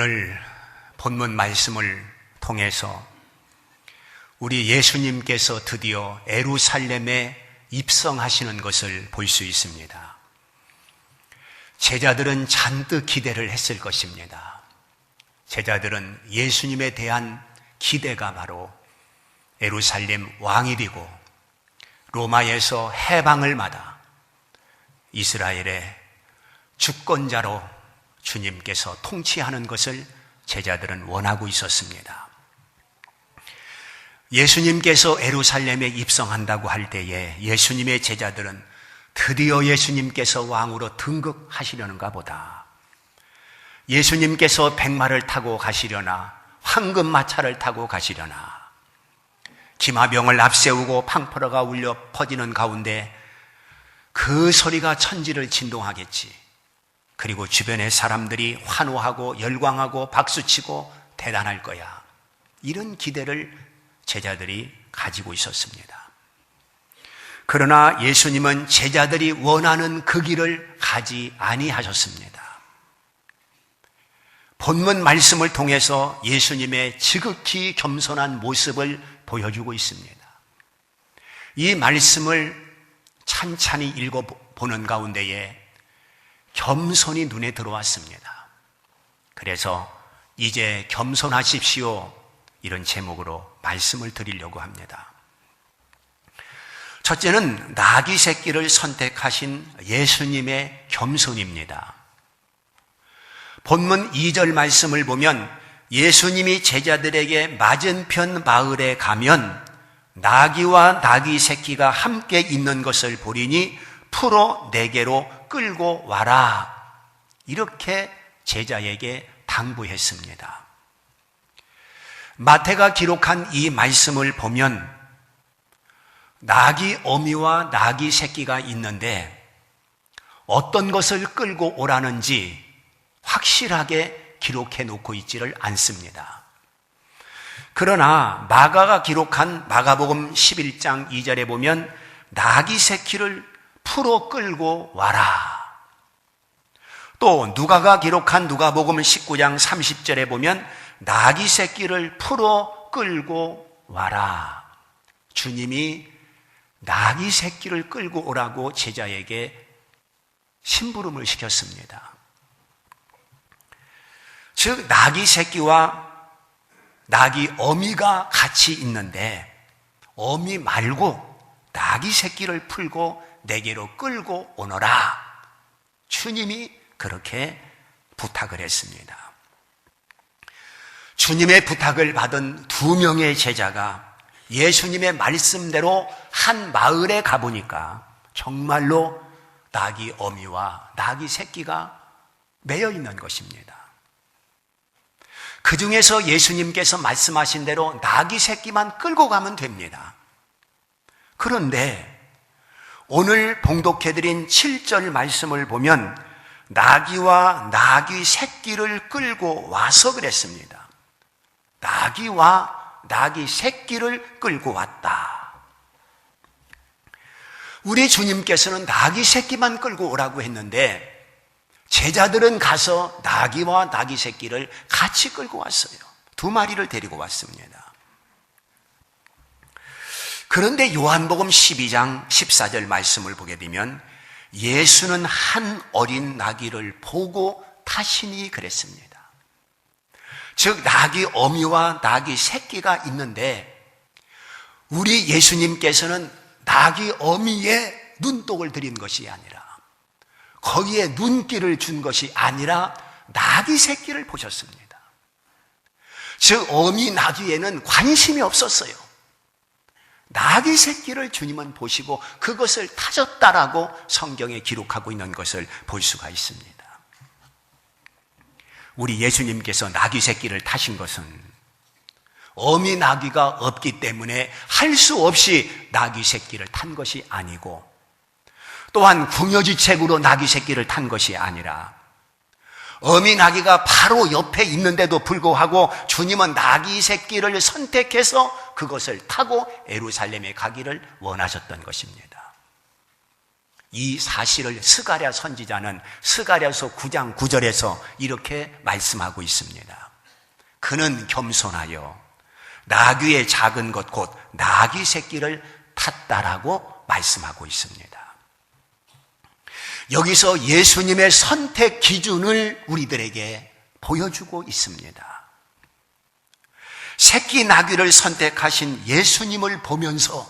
오늘 본문 말씀을 통해서 우리 예수님께서 드디어 예루살렘에 입성하시는 것을 볼 수 있습니다. 제자들은 잔뜩 기대를 했을 것입니다. 제자들은 예수님에 대한 기대가 바로 예루살렘 왕일이고 로마에서 해방을 받아 이스라엘의 주권자로 주님께서 통치하는 것을 제자들은 원하고 있었습니다. 예수님께서 예루살렘에 입성한다고 할 때에 예수님의 제자들은 드디어 예수님께서 왕으로 등극하시려는가 보다. 예수님께서 백마를 타고 가시려나 황금마차를 타고 가시려나 기마병을 앞세우고 팡퍼러가 울려 퍼지는 가운데 그 소리가 천지를 진동하겠지. 그리고 주변의 사람들이 환호하고 열광하고 박수치고 대단할 거야. 이런 기대를 제자들이 가지고 있었습니다. 그러나 예수님은 제자들이 원하는 그 길을 가지 아니하셨습니다. 본문 말씀을 통해서 예수님의 지극히 겸손한 모습을 보여주고 있습니다. 이 말씀을 찬찬히 읽어보는 가운데에 겸손이 눈에 들어왔습니다. 그래서 이제 겸손하십시오, 이런 제목으로 말씀을 드리려고 합니다. 첫째는 나귀 새끼를 선택하신 예수님의 겸손입니다. 본문 2절 말씀을 보면 예수님이 제자들에게 맞은편 마을에 가면 나귀와 나귀 새끼가 함께 있는 것을 보리니 풀어 내게로 끌고 와라, 이렇게 제자에게 당부했습니다. 마태가 기록한 이 말씀을 보면 나귀 어미와 나귀 새끼가 있는데 어떤 것을 끌고 오라는지 확실하게 기록해 놓고 있지를 않습니다. 그러나 마가가 기록한 마가복음 11장 2절에 보면 나귀 새끼를 풀어 끌고 와라. 또 누가가 기록한 누가복음 19장 30절에 보면 나귀 새끼를 풀어 끌고 와라. 주님이 나귀 새끼를 끌고 오라고 제자에게 심부름을 시켰습니다. 즉 나귀 새끼와 나귀 어미가 같이 있는데 어미 말고 나귀 새끼를 풀고 내게로 끌고 오너라. 주님이 그렇게 부탁을 했습니다. 주님의 부탁을 받은 2명의 제자가 예수님의 말씀대로 한 마을에 가보니까 정말로 나귀 어미와 나귀 새끼가 매여 있는 것입니다. 그 중에서 예수님께서 말씀하신 대로 나귀 새끼만 끌고 가면 됩니다. 그런데 오늘 봉독해드린 7절 말씀을 보면 나귀와 나귀 새끼를 끌고 와서 그랬습니다. 나귀와 나귀 새끼를 끌고 왔다. 우리 주님께서는 나귀 새끼만 끌고 오라고 했는데 제자들은 가서 나귀와 나귀 새끼를 같이 끌고 왔어요. 2마리를 데리고 왔습니다. 그런데 요한복음 12장 14절 말씀을 보게 되면 예수는 한 어린 나귀를 보고 타시니 그랬습니다. 즉 나귀 어미와 나귀 새끼가 있는데 우리 예수님께서는 나귀 어미의 눈독을 들인 것이 아니라 거기에 눈길을 준 것이 아니라 나귀 새끼를 보셨습니다. 즉 어미 나귀에는 관심이 없었어요. 나귀 새끼를 주님은 보시고 그것을 타셨다라고 성경에 기록하고 있는 것을 볼 수가 있습니다. 우리 예수님께서 나귀 새끼를 타신 것은 어미 나귀가 없기 때문에 할 수 없이 나귀 새끼를 탄 것이 아니고 또한 궁여지책으로 나귀 새끼를 탄 것이 아니라 어미 나귀가 바로 옆에 있는데도 불구하고 주님은 나귀 새끼를 선택해서 그것을 타고 예루살렘에 가기를 원하셨던 것입니다. 이 사실을 스가랴 선지자는 스가랴서 9장 9절에서 이렇게 말씀하고 있습니다. 그는 겸손하여 나귀의 작은 것 곧 나귀 새끼를 탔다라고 말씀하고 있습니다. 여기서 예수님의 선택 기준을 우리들에게 보여주고 있습니다. 새끼 나귀를 선택하신 예수님을 보면서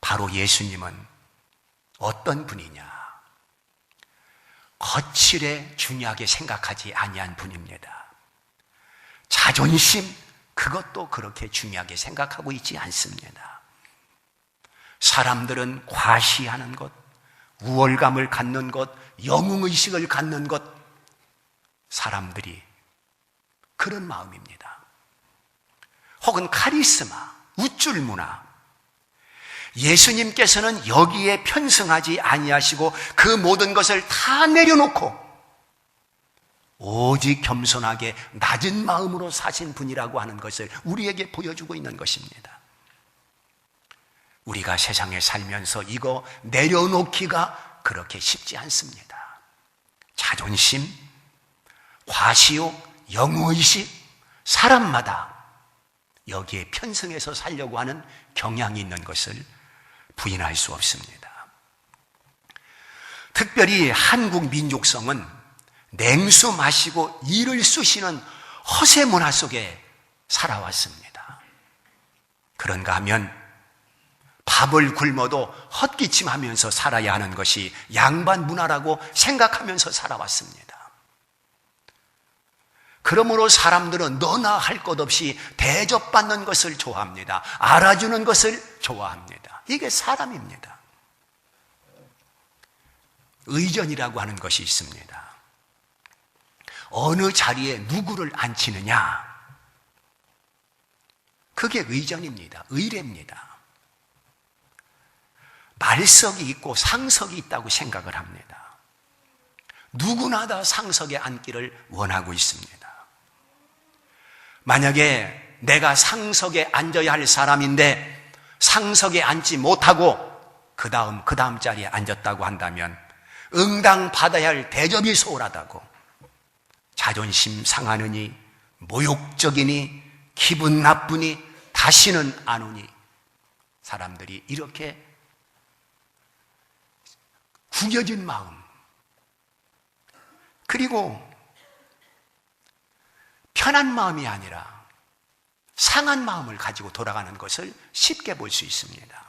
바로 예수님은 어떤 분이냐? 거칠에 중요하게 생각하지 아니한 분입니다. 자존심, 그것도 그렇게 중요하게 생각하고 있지 않습니다. 사람들은 과시하는 것, 우월감을 갖는 것, 영웅의식을 갖는 것, 사람들이 그런 마음입니다. 혹은 카리스마, 우쭐문화. 예수님께서는 여기에 편승하지 아니하시고 그 모든 것을 다 내려놓고 오직 겸손하게 낮은 마음으로 사신 분이라고 하는 것을 우리에게 보여주고 있는 것입니다. 우리가 세상에 살면서 이거 내려놓기가 그렇게 쉽지 않습니다. 자존심, 과시욕, 영웅의식, 사람마다 여기에 편승해서 살려고 하는 경향이 있는 것을 부인할 수 없습니다. 특별히 한국 민족성은 냉수 마시고 이를 쑤시는 허세 문화 속에 살아왔습니다. 그런가 하면 밥을 굶어도 헛기침하면서 살아야 하는 것이 양반 문화라고 생각하면서 살아왔습니다. 그러므로 사람들은 너나 할 것 없이 대접받는 것을 좋아합니다. 알아주는 것을 좋아합니다. 이게 사람입니다. 의전이라고 하는 것이 있습니다. 어느 자리에 누구를 앉히느냐, 그게 의전입니다. 의례입니다. 말석이 있고 상석이 있다고 생각을 합니다. 누구나 다 상석에 앉기를 원하고 있습니다. 만약에 내가 상석에 앉아야 할 사람인데 상석에 앉지 못하고 그 다음 자리에 앉았다고 한다면 응당 받아야 할 대접이 소홀하다고, 자존심 상하느니, 모욕적이니, 기분 나쁘니, 다시는 안 오니, 사람들이 이렇게 구겨진 마음, 그리고 편한 마음이 아니라 상한 마음을 가지고 돌아가는 것을 쉽게 볼 수 있습니다.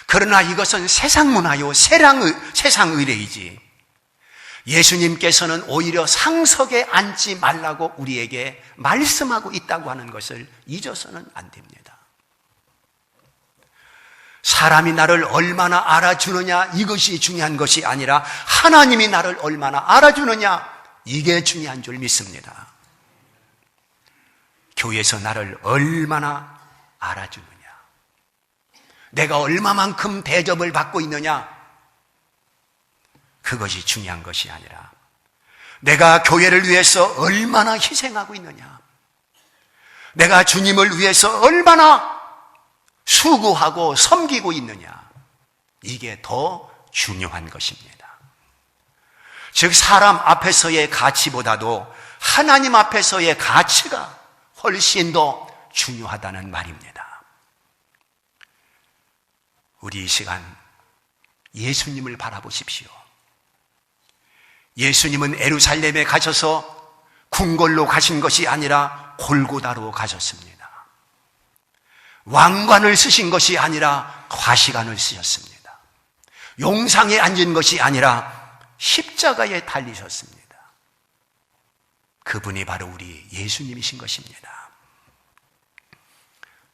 그러나 이것은 세상 문화요, 세상 의례이지, 예수님께서는 오히려 상석에 앉지 말라고 우리에게 말씀하고 있다고 하는 것을 잊어서는 안 됩니다. 사람이 나를 얼마나 알아주느냐, 이것이 중요한 것이 아니라 하나님이 나를 얼마나 알아주느냐, 이게 중요한 줄 믿습니다. 교회에서 나를 얼마나 알아주느냐, 내가 얼마만큼 대접을 받고 있느냐, 그것이 중요한 것이 아니라 내가 교회를 위해서 얼마나 희생하고 있느냐, 내가 주님을 위해서 얼마나 수고하고 섬기고 있느냐, 이게 더 중요한 것입니다. 즉 사람 앞에서의 가치보다도 하나님 앞에서의 가치가 훨씬 더 중요하다는 말입니다. 우리 이 시간 예수님을 바라보십시오. 예수님은 예루살렘에 가셔서 궁궐로 가신 것이 아니라 골고다로 가셨습니다. 왕관을 쓰신 것이 아니라 과시관을 쓰셨습니다. 용상에 앉은 것이 아니라 십자가에 달리셨습니다. 그분이 바로 우리 예수님이신 것입니다.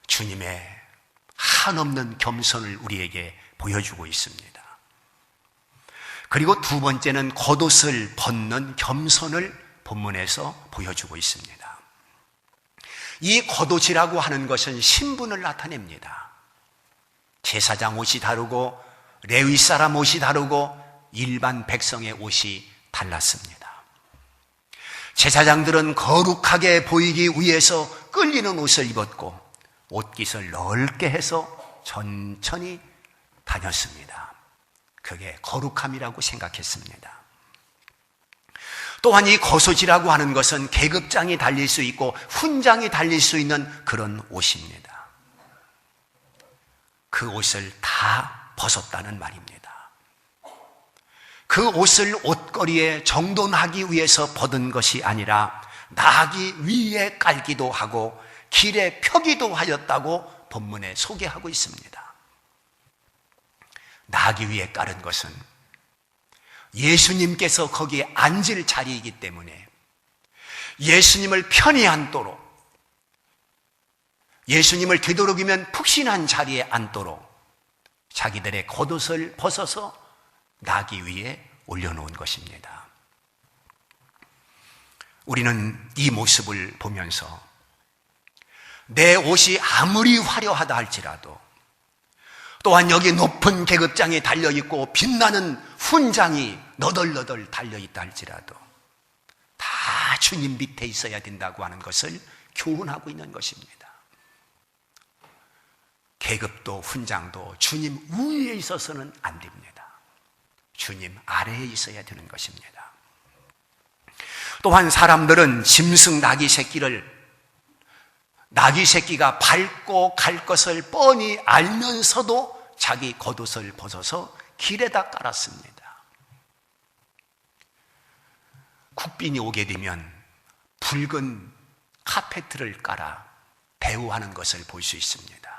주님의 한없는 겸손을 우리에게 보여주고 있습니다. 그리고 두 번째는 겉옷을 벗는 겸손을 본문에서 보여주고 있습니다. 이 겉옷이라고 하는 것은 신분을 나타냅니다. 제사장 옷이 다르고 레위 사람 옷이 다르고 일반 백성의 옷이 달랐습니다. 제사장들은 거룩하게 보이기 위해서 끌리는 옷을 입었고 옷깃을 넓게 해서 천천히 다녔습니다. 그게 거룩함이라고 생각했습니다. 또한 이 거소지라고 하는 것은 계급장이 달릴 수 있고 훈장이 달릴 수 있는 그런 옷입니다. 그 옷을 다 벗었다는 말입니다. 그 옷을 옷걸이에 정돈하기 위해서 벗은 것이 아니라 나귀 위에 깔기도 하고 길에 펴기도 하였다고 본문에 소개하고 있습니다. 나귀 위에 깔은 것은 예수님께서 거기에 앉을 자리이기 때문에 예수님을 편히 앉도록, 예수님을 되도록이면 푹신한 자리에 앉도록 자기들의 겉옷을 벗어서 나귀 위에 올려놓은 것입니다. 우리는 이 모습을 보면서 내 옷이 아무리 화려하다 할지라도, 또한 여기 높은 계급장이 달려있고 빛나는 훈장이 너덜너덜 달려있다 할지라도 다 주님 밑에 있어야 된다고 하는 것을 교훈하고 있는 것입니다. 계급도 훈장도 주님 위에 있어서는 안 됩니다. 주님 아래에 있어야 되는 것입니다. 또한 사람들은 짐승 나귀 새끼가 밟고 갈 것을 뻔히 알면서도 자기 겉옷을 벗어서 길에다 깔았습니다. 국빈이 오게 되면 붉은 카페트를 깔아 대우하는 것을 볼 수 있습니다.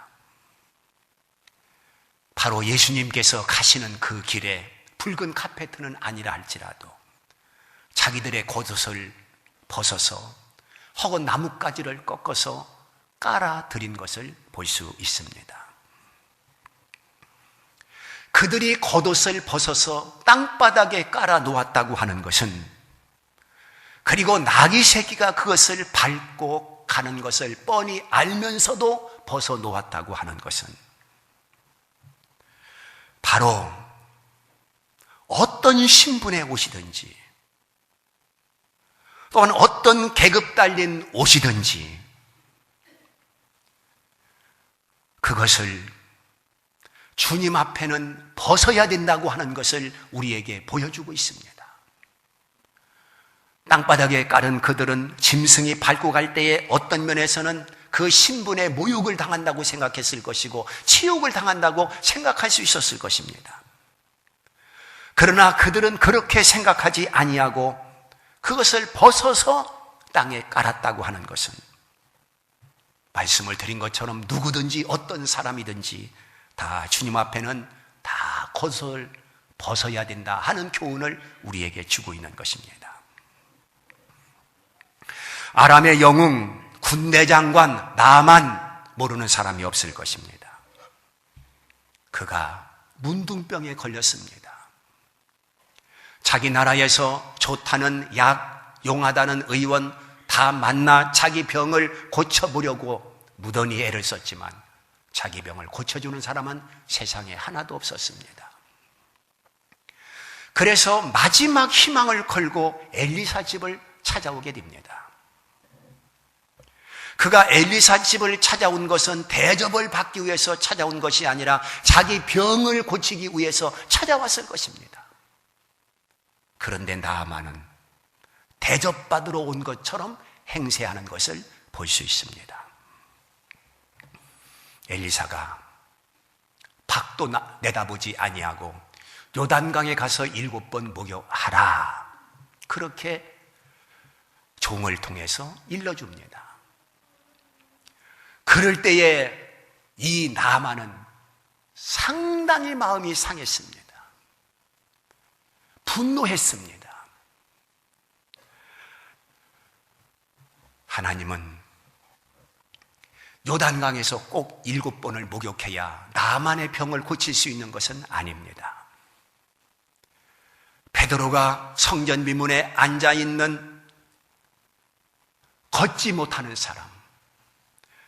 바로 예수님께서 가시는 그 길에 붉은 카페트는 아니라 할지라도 자기들의 겉옷을 벗어서 혹은 나뭇가지를 꺾어서 깔아드린 것을 볼 수 있습니다. 그들이 겉옷을 벗어서 땅바닥에 깔아 놓았다고 하는 것은, 그리고 나귀 새끼가 그것을 밟고 가는 것을 뻔히 알면서도 벗어 놓았다고 하는 것은 바로 어떤 신분의 옷이든지 또한 어떤 계급 달린 옷이든지 그것을 주님 앞에는 벗어야 된다고 하는 것을 우리에게 보여주고 있습니다. 땅바닥에 깔은 그들은 짐승이 밟고 갈 때에 어떤 면에서는 그 신분의 모욕을 당한다고 생각했을 것이고 치욕을 당한다고 생각할 수 있었을 것입니다. 그러나 그들은 그렇게 생각하지 아니하고 그것을 벗어서 땅에 깔았다고 하는 것은, 말씀을 드린 것처럼 누구든지 어떤 사람이든지 다 주님 앞에는 다 겉옷을 벗어야 된다 하는 교훈을 우리에게 주고 있는 것입니다. 아람의 영웅 군대 장관 나만 모르는 사람이 없을 것입니다. 그가 문둥병에 걸렸습니다. 자기 나라에서 좋다는 약, 용하다는 의원 다 만나 자기 병을 고쳐보려고 무던히 애를 썼지만 자기 병을 고쳐주는 사람은 세상에 하나도 없었습니다. 그래서 마지막 희망을 걸고 엘리사 집을 찾아오게 됩니다. 그가 엘리사 집을 찾아온 것은 대접을 받기 위해서 찾아온 것이 아니라 자기 병을 고치기 위해서 찾아왔을 것입니다. 그런데 나아만은 대접받으러 온 것처럼 행세하는 것을 볼 수 있습니다. 엘리사가 밖도 내다보지 아니하고 요단강에 가서 7번 목욕하라, 그렇게 종을 통해서 일러줍니다. 그럴 때에 이 나아만은 상당히 마음이 상했습니다. 분노했습니다. 하나님은 요단강에서 꼭 7번을 목욕해야 나만의 병을 고칠 수 있는 것은 아닙니다. 베드로가 성전 미문에 앉아있는 걷지 못하는 사람,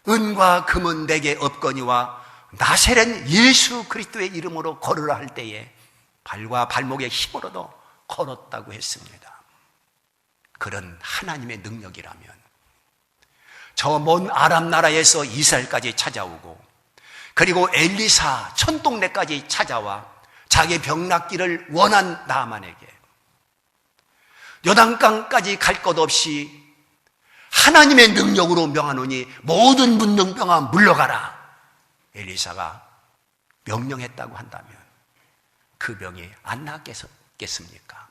은과 금은 내게 없거니와 나세렛 예수 그리스도의 이름으로 걸으라 할 때에 발과 발목에 힘으로도 걸었다고 했습니다. 그런 하나님의 능력이라면 저 먼 아람 나라에서 이스라엘까지 찾아오고 그리고 엘리사 촌동네까지 찾아와 자기 병 낫기를 원한 나만에게 요단강까지 갈 것 없이 하나님의 능력으로 명하노니 모든 문둥병아 물러가라, 엘리사가 명령했다고 한다면 그 병이 안 낫겠습니까?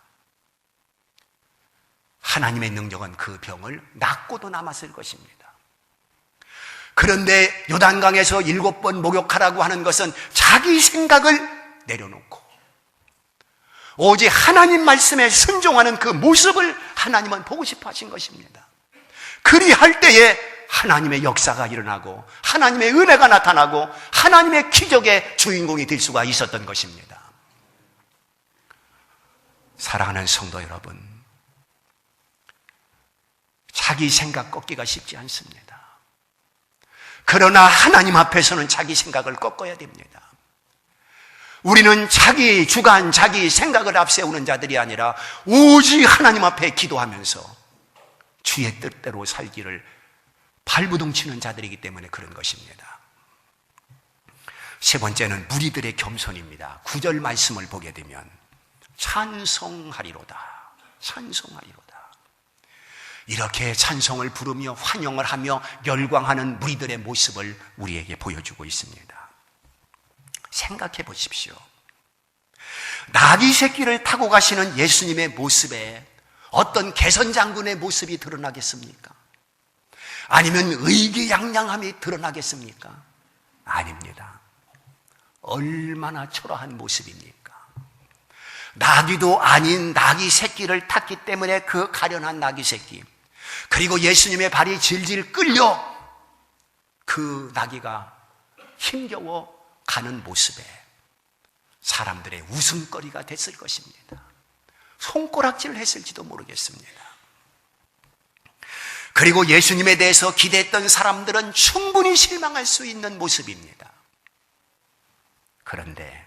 하나님의 능력은 그 병을 낫고도 남았을 것입니다. 그런데 요단강에서 7번 목욕하라고 하는 것은 자기 생각을 내려놓고 오직 하나님 말씀에 순종하는 그 모습을 하나님은 보고 싶어 하신 것입니다. 그리할 때에 하나님의 역사가 일어나고 하나님의 은혜가 나타나고 하나님의 기적의 주인공이 될 수가 있었던 것입니다. 사랑하는 성도 여러분, 자기 생각 꺾기가 쉽지 않습니다. 그러나 하나님 앞에서는 자기 생각을 꺾어야 됩니다. 우리는 자기 주관, 자기 생각을 앞세우는 자들이 아니라 오직 하나님 앞에 기도하면서 주의 뜻대로 살기를 발부둥치는 자들이기 때문에 그런 것입니다. 세 번째는 무리들의 겸손입니다. 9절 말씀을 보게 되면 찬송하리로다, 찬송하리로다. 이렇게 찬송을 부르며 환영을 하며 열광하는 무리들의 모습을 우리에게 보여주고 있습니다. 생각해 보십시오. 나귀 새끼를 타고 가시는 예수님의 모습에 어떤 개선장군의 모습이 드러나겠습니까? 아니면 의기양양함이 드러나겠습니까? 아닙니다. 얼마나 초라한 모습입니까? 나귀도 아닌 나귀 새끼를 탔기 때문에 그 가련한 나귀 새끼, 그리고 예수님의 발이 질질 끌려 그 나귀가 힘겨워 가는 모습에 사람들의 웃음거리가 됐을 것입니다. 손가락질을 했을지도 모르겠습니다. 그리고 예수님에 대해서 기대했던 사람들은 충분히 실망할 수 있는 모습입니다. 그런데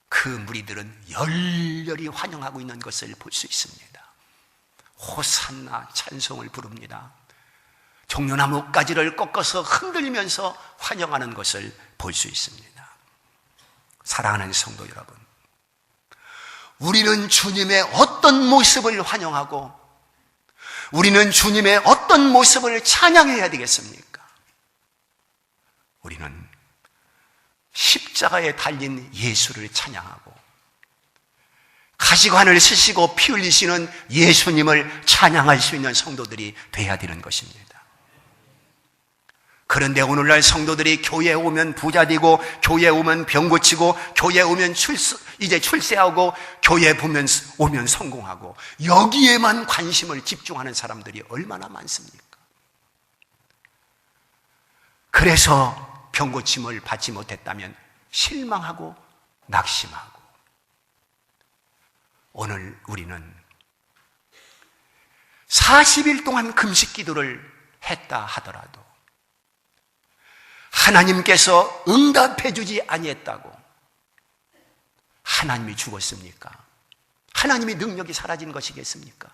그 무리들은 열렬히 환영하고 있는 것을 볼 수 있습니다. 호산나 찬송을 부릅니다. 종려나무가지를 꺾어서 흔들면서 환영하는 것을 볼 수 있습니다. 사랑하는 성도 여러분, 우리는 주님의 어떤 모습을 환영하고 우리는 주님의 어떤 모습을 찬양해야 되겠습니까? 우리는 십자가에 달린 예수를 찬양하고 가시관을 쓰시고 피 흘리시는 예수님을 찬양할 수 있는 성도들이 돼야 되는 것입니다. 그런데 오늘날 성도들이 교회에 오면 부자 되고 교회에 오면 병 고치고 교회에 오면 이제 출세하고 교회에 오면 성공하고 여기에만 관심을 집중하는 사람들이 얼마나 많습니까? 그래서 병 고침을 받지 못했다면 실망하고 낙심하고, 오늘 우리는 40일 동안 금식 기도를 했다 하더라도 하나님께서 응답해 주지 아니했다고 하나님이 죽었습니까? 하나님의 능력이 사라진 것이겠습니까?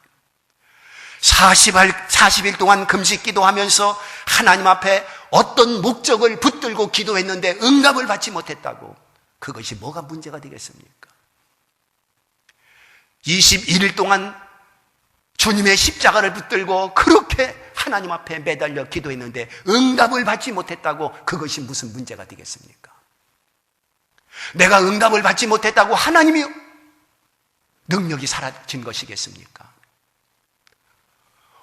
40일 동안 금식 기도하면서 하나님 앞에 어떤 목적을 붙들고 기도했는데 응답을 받지 못했다고, 그것이 뭐가 문제가 되겠습니까? 21일 동안 주님의 십자가를 붙들고 그렇게 하나님 앞에 매달려 기도했는데 응답을 받지 못했다고, 그것이 무슨 문제가 되겠습니까? 내가 응답을 받지 못했다고 하나님이 능력이 사라진 것이겠습니까?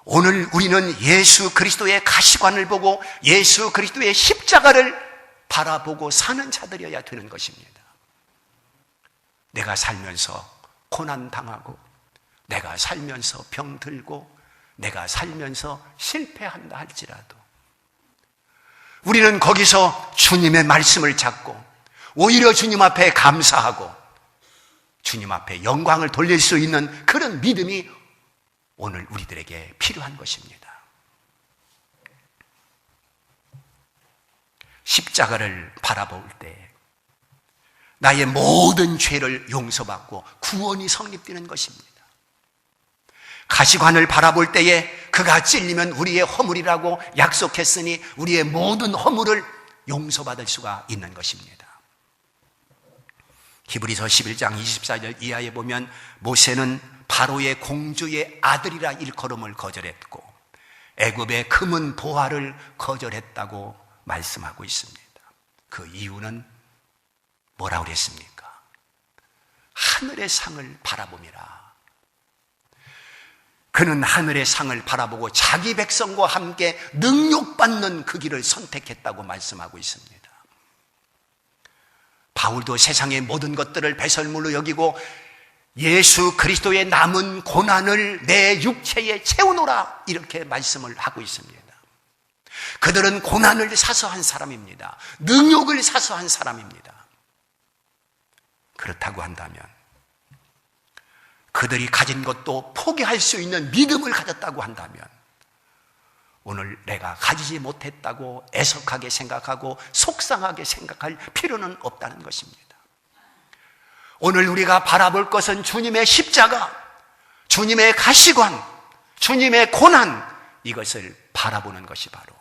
오늘 우리는 예수 그리스도의 가시관을 보고 예수 그리스도의 십자가를 바라보고 사는 자들이어야 되는 것입니다. 내가 살면서 고난당하고 내가 살면서 병들고 내가 살면서 실패한다 할지라도 우리는 거기서 주님의 말씀을 잡고 오히려 주님 앞에 감사하고 주님 앞에 영광을 돌릴 수 있는 그런 믿음이 오늘 우리들에게 필요한 것입니다. 십자가를 바라볼 때 나의 모든 죄를 용서받고 구원이 성립되는 것입니다. 가시관을 바라볼 때에 그가 찔리면 우리의 허물이라고 약속했으니 우리의 모든 허물을 용서받을 수가 있는 것입니다. 히브리서 11장 24절 이하에 보면 모세는 바로의 공주의 아들이라 일컬음을 거절했고 애굽의 금은 보화를 거절했다고 말씀하고 있습니다. 그 이유는 뭐라고 그랬습니까? 하늘의 상을 바라봄이라. 그는 하늘의 상을 바라보고 자기 백성과 함께 능욕받는 그 길을 선택했다고 말씀하고 있습니다. 바울도 세상의 모든 것들을 배설물로 여기고 예수 그리스도의 남은 고난을 내 육체에 채우노라 이렇게 말씀을 하고 있습니다. 그들은 고난을 사서한 사람입니다. 능욕을 사서한 사람입니다. 그렇다고 한다면 그들이 가진 것도 포기할 수 있는 믿음을 가졌다고 한다면 오늘 내가 가지지 못했다고 애석하게 생각하고 속상하게 생각할 필요는 없다는 것입니다. 오늘 우리가 바라볼 것은 주님의 십자가, 주님의 가시관, 주님의 고난, 이것을 바라보는 것이 바로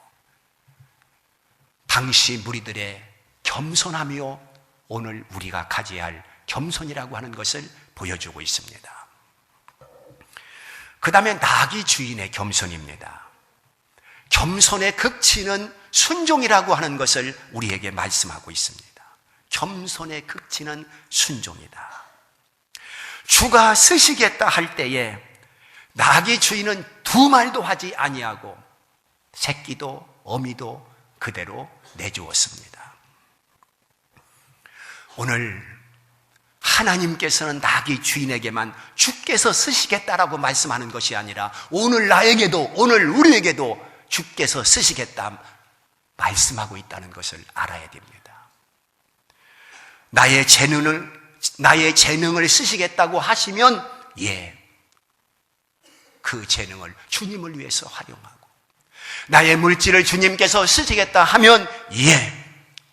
당시 무리들의 겸손함이요 오늘 우리가 가져야 할 겸손이라고 하는 것을 보여주고 있습니다. 그 다음에 나귀 주인의 겸손입니다. 겸손의 극치는 순종이라고 하는 것을 우리에게 말씀하고 있습니다. 겸손의 극치는 순종이다. 주가 쓰시겠다 할 때에 나귀 주인은 두 말도 하지 아니하고 새끼도 어미도 그대로 내주었습니다. 오늘 하나님께서는 나귀 주인에게만 주께서 쓰시겠다라고 말씀하는 것이 아니라 오늘 나에게도 오늘 우리에게도 주께서 쓰시겠다 말씀하고 있다는 것을 알아야 됩니다. 나의 재능을 쓰시겠다고 하시면 그 재능을 주님을 위해서 활용하고 나의 물질을 주님께서 쓰시겠다 하면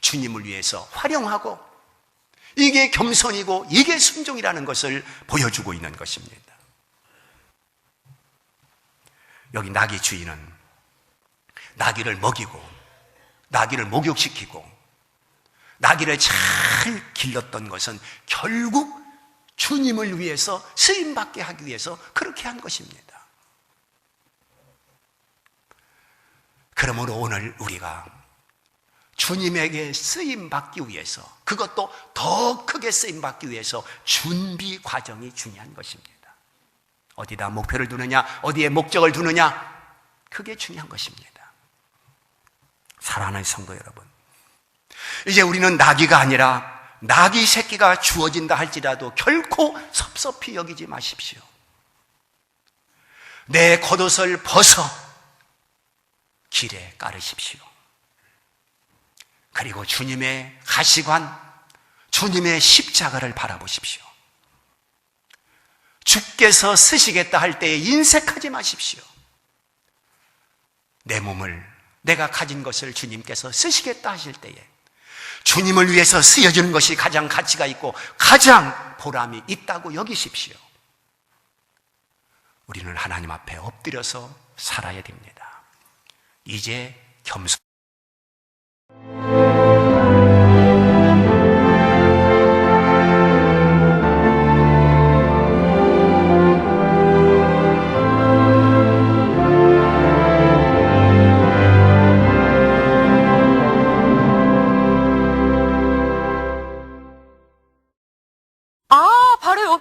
주님을 위해서 활용하고 이게 겸손이고 이게 순종이라는 것을 보여주고 있는 것입니다. 여기 나귀 주인은 나귀를 먹이고 나귀를 목욕시키고 나귀를 잘 길렀던 것은 결국 주님을 위해서 쓰임받게 하기 위해서 그렇게 한 것입니다. 그러므로 오늘 우리가 주님에게 쓰임받기 위해서 그것도 더 크게 쓰임받기 위해서 준비 과정이 중요한 것입니다. 어디다 목표를 두느냐 어디에 목적을 두느냐 그게 중요한 것입니다. 사랑하는 성도 여러분, 이제 우리는 나귀가 아니라 나귀 새끼가 주어진다 할지라도 결코 섭섭히 여기지 마십시오. 내 겉옷을 벗어 길에 깔으십시오. 그리고 주님의 가시관, 주님의 십자가를 바라보십시오. 주께서 쓰시겠다 할 때에 인색하지 마십시오. 내 몸을 내가 가진 것을 주님께서 쓰시겠다 하실 때에 주님을 위해서 쓰여지는 것이 가장 가치가 있고 가장 보람이 있다고 여기십시오. 우리는 하나님 앞에 엎드려서 살아야 됩니다. 이제 겸손